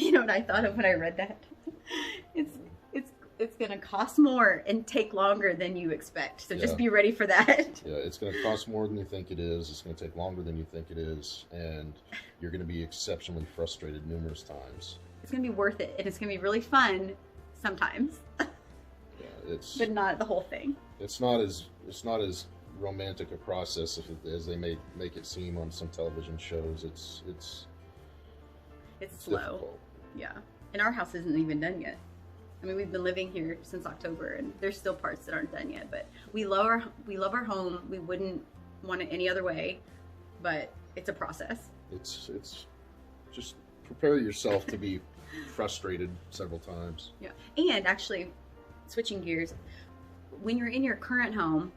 You know what I thought of when I read that? It's it's gonna cost more and take longer than you expect. So just be ready for that. Yeah, it's gonna cost more than you think it is. It's gonna take longer than you think it is, and you're gonna be exceptionally frustrated numerous times. It's gonna be worth it, and it's gonna be really fun sometimes. Yeah, but not the whole thing. It's not as romantic a process as they may make it seem on some television shows. It's slow. Difficult. Yeah, and our house isn't even done yet. I mean, we've been living here since October, and there's still parts that aren't done yet. But we love our home. We wouldn't want it any other way, but it's a process. It's just prepare yourself to be frustrated several times. Yeah, and actually, switching gears, when you're in your current home,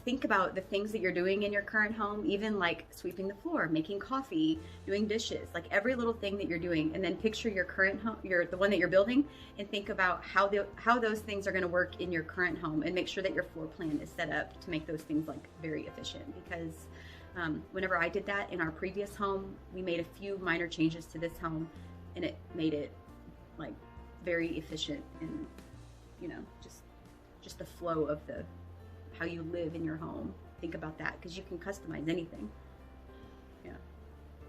think about the things that you're doing in your current home, even like sweeping the floor, making coffee, doing dishes, like every little thing that you're doing, and then picture your current home, the one that you're building, and think about how those things are going to work in your current home, and make sure that your floor plan is set up to make those things like very efficient. Because whenever I did that in our previous home, we made a few minor changes to this home, and it made it like very efficient, and just the flow of how you live in your home. Think about that, because you can customize anything. Yeah.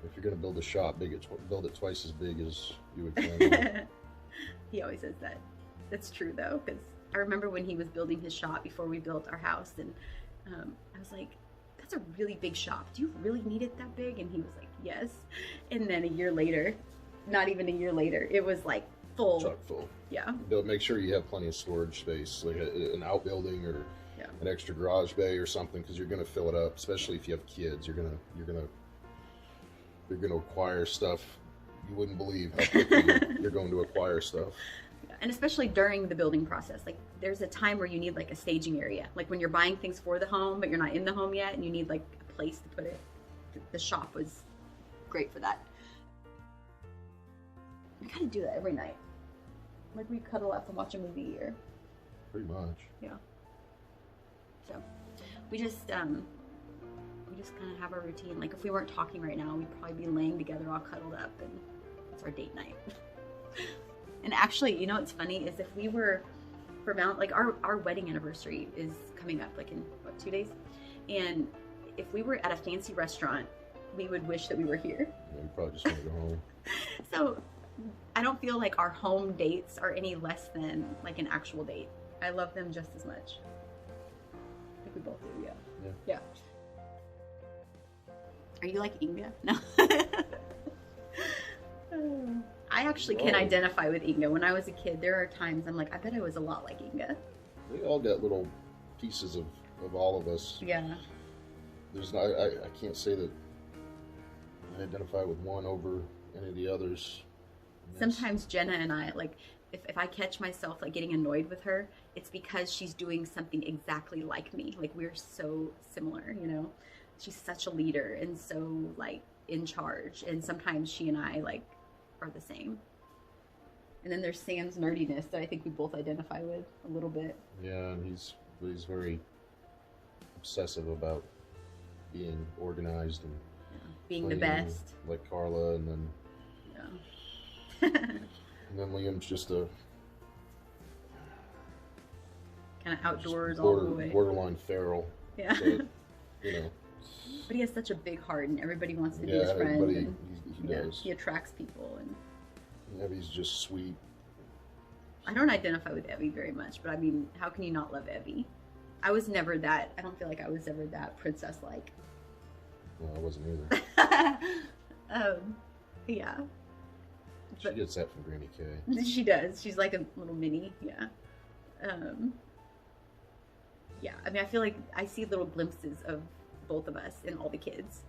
If you're going to build a shop, build it twice as big as you would plan. He always says that. That's true though, because I remember when he was building his shop before we built our house, and I was like, "That's a really big shop. Do you really need it that big?" And he was like, "Yes." And then a year later, not even a year later, it was like full. Chock full. Yeah. Make sure you have plenty of storage space, like an outbuilding or an extra garage bay or something, because you're going to fill it up. Especially if you have kids, you're gonna acquire stuff you wouldn't believe how quickly you're going to acquire stuff. Yeah. And especially during the building process, like there's a time where you need like a staging area, like when you're buying things for the home but you're not in the home yet, and you need like a place to put it. The shop was great for that. We kind of do that every night. Like we cuddle up and watch a movie here. Pretty much. Yeah. So we just kind of have our routine. Like if we weren't talking right now, we'd probably be laying together all cuddled up, and it's our date night. And actually, you know what's funny is if we were like our wedding anniversary is coming up like in what, 2 days, and if we were at a fancy restaurant, we would wish that we were here. Yeah, we probably just want to go home. So I don't feel like our home dates are any less than like an actual date. I love them just as much. I think we both do, yeah. Yeah. Are you like Inga? No. I actually can identify with Inga. When I was a kid, there are times I'm like, I bet I was a lot like Inga. We all got little pieces of all of us. Yeah. I can't say that I identify with one over any of the others. Sometimes Jenna and I, like, if I catch myself like getting annoyed with her, it's because she's doing something exactly like me. Like we're so similar, you know. She's such a leader and so like in charge, and sometimes she and I like are the same. And then there's Sam's nerdiness that I think we both identify with a little bit. Yeah, and he's very obsessive about being organized and being the best, like Karla, and then and then Liam's just a kind of outdoors all the way, borderline feral. Yeah. So, you know. But he has such a big heart, and everybody wants to be his friend. And, he does. He attracts people, and Evie's just sweet. I don't identify with Evie very much, but I mean, how can you not love Evie? I was never that. I don't feel like I was ever that princess-like. No, I wasn't either. Yeah. She gets that from Granny K. She does. She's like a little mini. Yeah. Yeah. I mean, I feel like I see little glimpses of both of us in all the kids,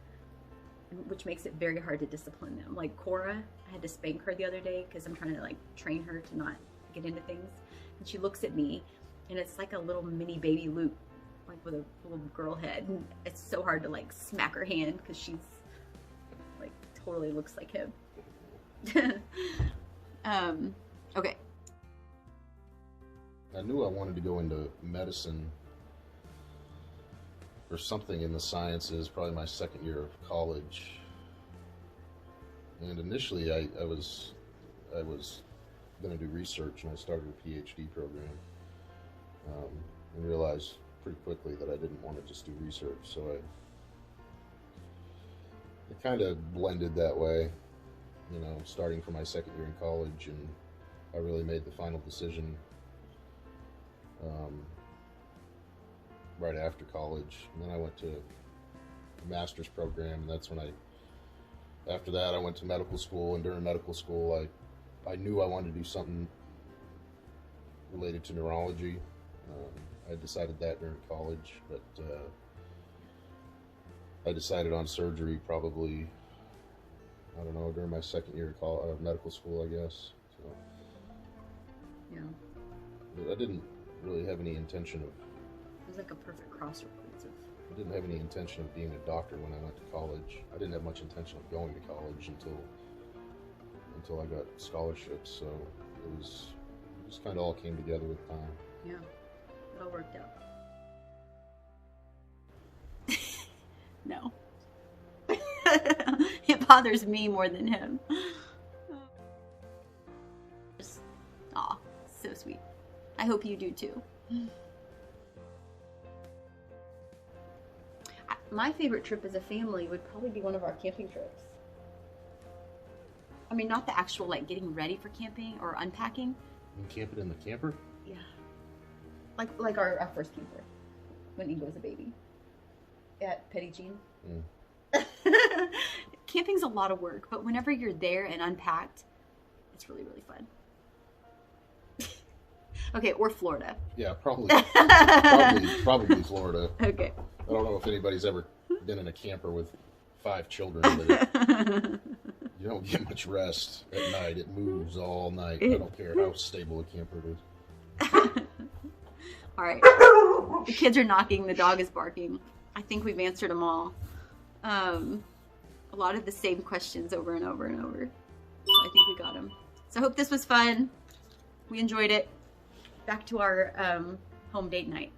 which makes it very hard to discipline them. Like Cora, I had to spank her the other day because I'm trying to like train her to not get into things, and she looks at me, and it's like a little mini baby Luke, like with a little girl head. And it's so hard to like smack her hand because she's like totally looks like him. Okay. I knew I wanted to go into medicine or something in the sciences, probably my second year of college. And initially I I was going to do research, and I started a PhD program, and realized pretty quickly that I didn't want to just do research. So it kind of blended that way, you know, starting from my second year in college, and I really made the final decision right after college. And then I went to a master's program, and that's when after that I went to medical school, and during medical school I knew I wanted to do something related to neurology. I decided that during college, but I decided on surgery probably, I don't know, during my second year of medical school, I guess. So, yeah. But I didn't really have any intention of... It was like a perfect crossroads of... I didn't have any intention of being a doctor when I went to college. I didn't have much intention of going to college until I got scholarships. So it just kind of all came together with time. Yeah, it all worked out. No. It bothers me more than him. Aw, so sweet. I hope you do too. My favorite trip as a family would probably be one of our camping trips. I mean, not the actual like getting ready for camping or unpacking. You camping in the camper? Yeah. Like our first camper when Ingo was a baby at Petty Jean. Mm. Camping's a lot of work, but whenever you're there and unpacked, it's really, really fun. Okay, or Florida. Yeah, probably Florida. Okay. I don't know if anybody's ever been in a camper with 5 children, but you don't get much rest at night. It moves all night. I don't care how stable a camper is. All right. The kids are knocking. The dog is barking. I think we've answered them all. A lot of the same questions over and over and over. So I think we got them. So I hope this was fun. We enjoyed it. Back to our home date night.